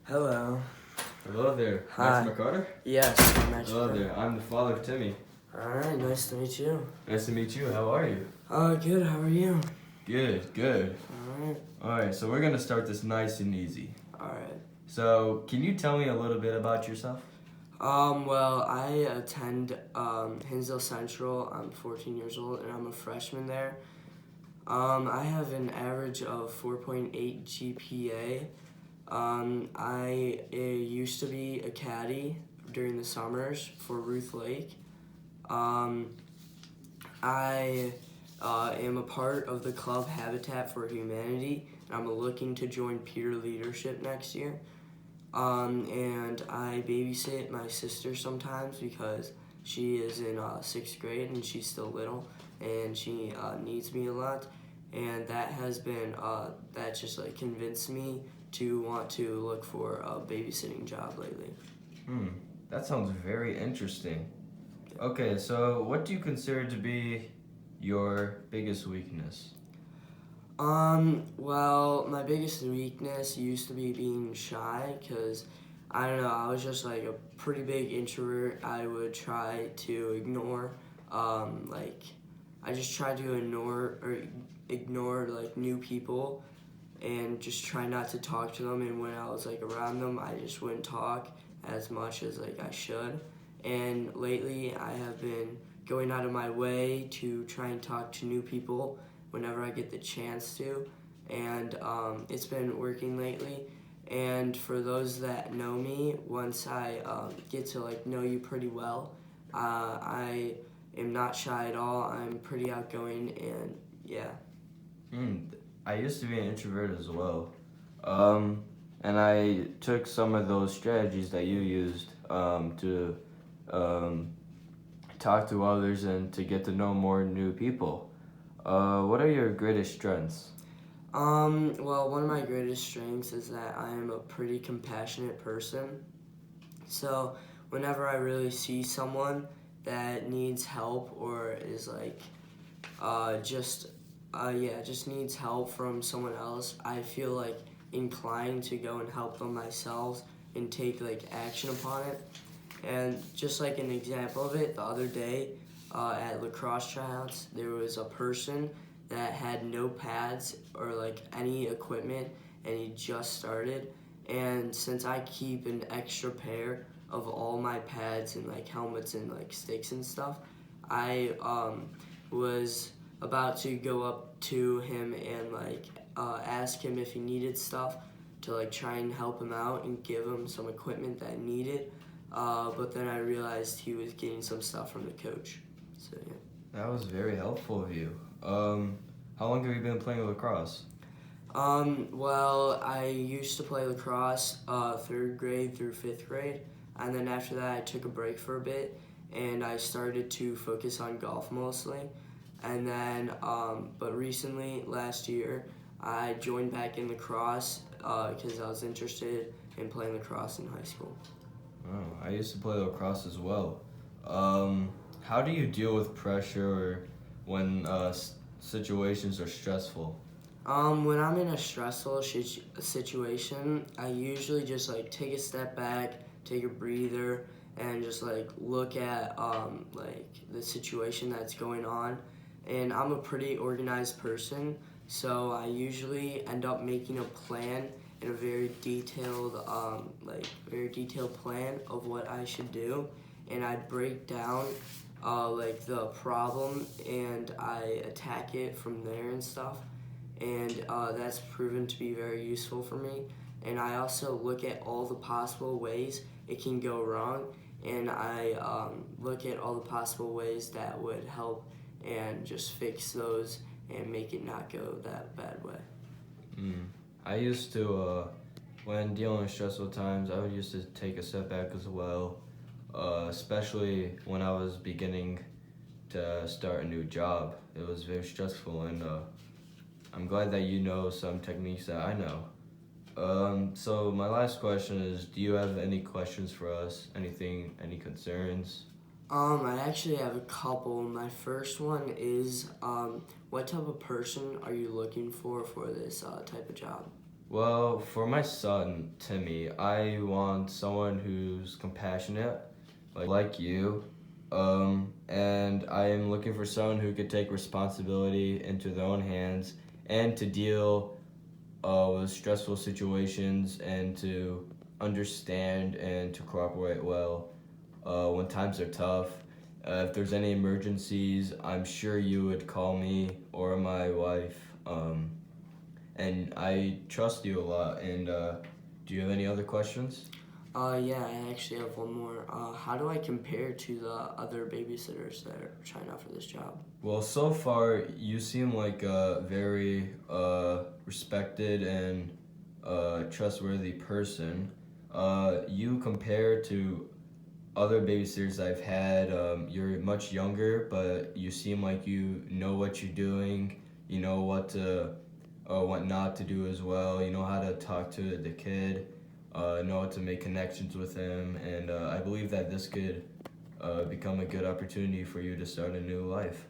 Hello. Hello there, Hi. Max McCarter. Yes, I'm Max. Hello there, I'm the father of Timmy. Alright, nice to meet you. Nice to meet you. How are you? Good, how are you? Good. Alright. Alright, so we're gonna start this nice and easy. Alright. So, can you tell me a little bit about yourself? Well, I attend Hinsdale Central. I'm 14 years old and I'm a freshman there. I have an average of 4.8 GPA. I used to be a caddy during the summers for Ruth Lake. I am a part of the club Habitat for Humanity, and I'm looking to join peer leadership next year. And I babysit my sister sometimes because she is in 6th grade and she's still little, and she needs me a lot. And that has been, that just like convinced me to want to look for a babysitting job lately. That sounds very interesting. Okay, so what do you consider to be your biggest weakness? Well, my biggest weakness used to be being shy, because I don't know, I was just like a pretty big introvert. I would try to ignore, I just tried to ignore like new people and just try not to talk to them. And when I was like around them, I just wouldn't talk as much as like I should. And lately, I have been going out of my way to try and talk to new people whenever I get the chance to, and it's been working lately. And for those that know me, once I get to like know you pretty well, I am not shy at all. I'm pretty outgoing, and yeah. I used to be an introvert as well. And I took some of those strategies that you used to talk to others and to get to know more new people. What are your greatest strengths? Well, one of my greatest strengths is that I am a pretty compassionate person. So whenever I really see someone that needs help or is like just needs help from someone else, I feel like inclined to go and help them myself and take like action upon it. And just like an example of it, the other day at lacrosse tryouts, there was a person that had no pads or like any equipment, and he just started. And since I keep an extra pair of all my pads and like helmets and like sticks and stuff, I was about to go up to him and like ask him if he needed stuff to like try and help him out and give him some equipment that needed. But then I realized he was getting some stuff from the coach. So yeah. That was very helpful of you. How long have you been playing lacrosse? Well, I used to play lacrosse 3rd grade through 5th grade, and then after that I took a break for a bit, and I started to focus on golf mostly. And then, but recently, last year, I joined back in lacrosse because I was interested in playing lacrosse in high school. Oh, I used to play lacrosse as well. How do you deal with pressure when situations are stressful? When I'm in a stressful situation, I usually just like take a step back, take a breather, and just like look at like the situation that's going on. And I'm a pretty organized person, so I usually end up making a plan and a very detailed plan of what I should do, and I break down like the problem and I attack it from there and stuff. And that's proven to be very useful for me. And I also look at all the possible ways it can go wrong, and I look at all the possible ways that would help and just fix those and make it not go that bad way. I used to, when dealing with stressful times, I would used to take a step back as well, especially when I was beginning to start a new job. It was very stressful, and I'm glad that you know some techniques that I know. So my last question is, do you have any questions for us? Anything, any concerns? I actually have a couple. My first one is, what type of person are you looking for this type of job? Well, for my son, Timmy, I want someone who's compassionate, like you, and I am looking for someone who could take responsibility into their own hands and to deal with stressful situations and to understand and to cooperate well when times are tough. If there's any emergencies, I'm sure you would call me or my wife. And I trust you a lot. And do you have any other questions? Yeah, I actually have one more. How do I compare to the other babysitters that are trying out for this job? Well, so far you seem like a very respected and trustworthy person. You compare to other babysitters I've had, you're much younger, but you seem like you know what you're doing. You know what not to do as well. You know how to talk to the kid. Know how to make connections with him, and I believe that this could become a good opportunity for you to start a new life.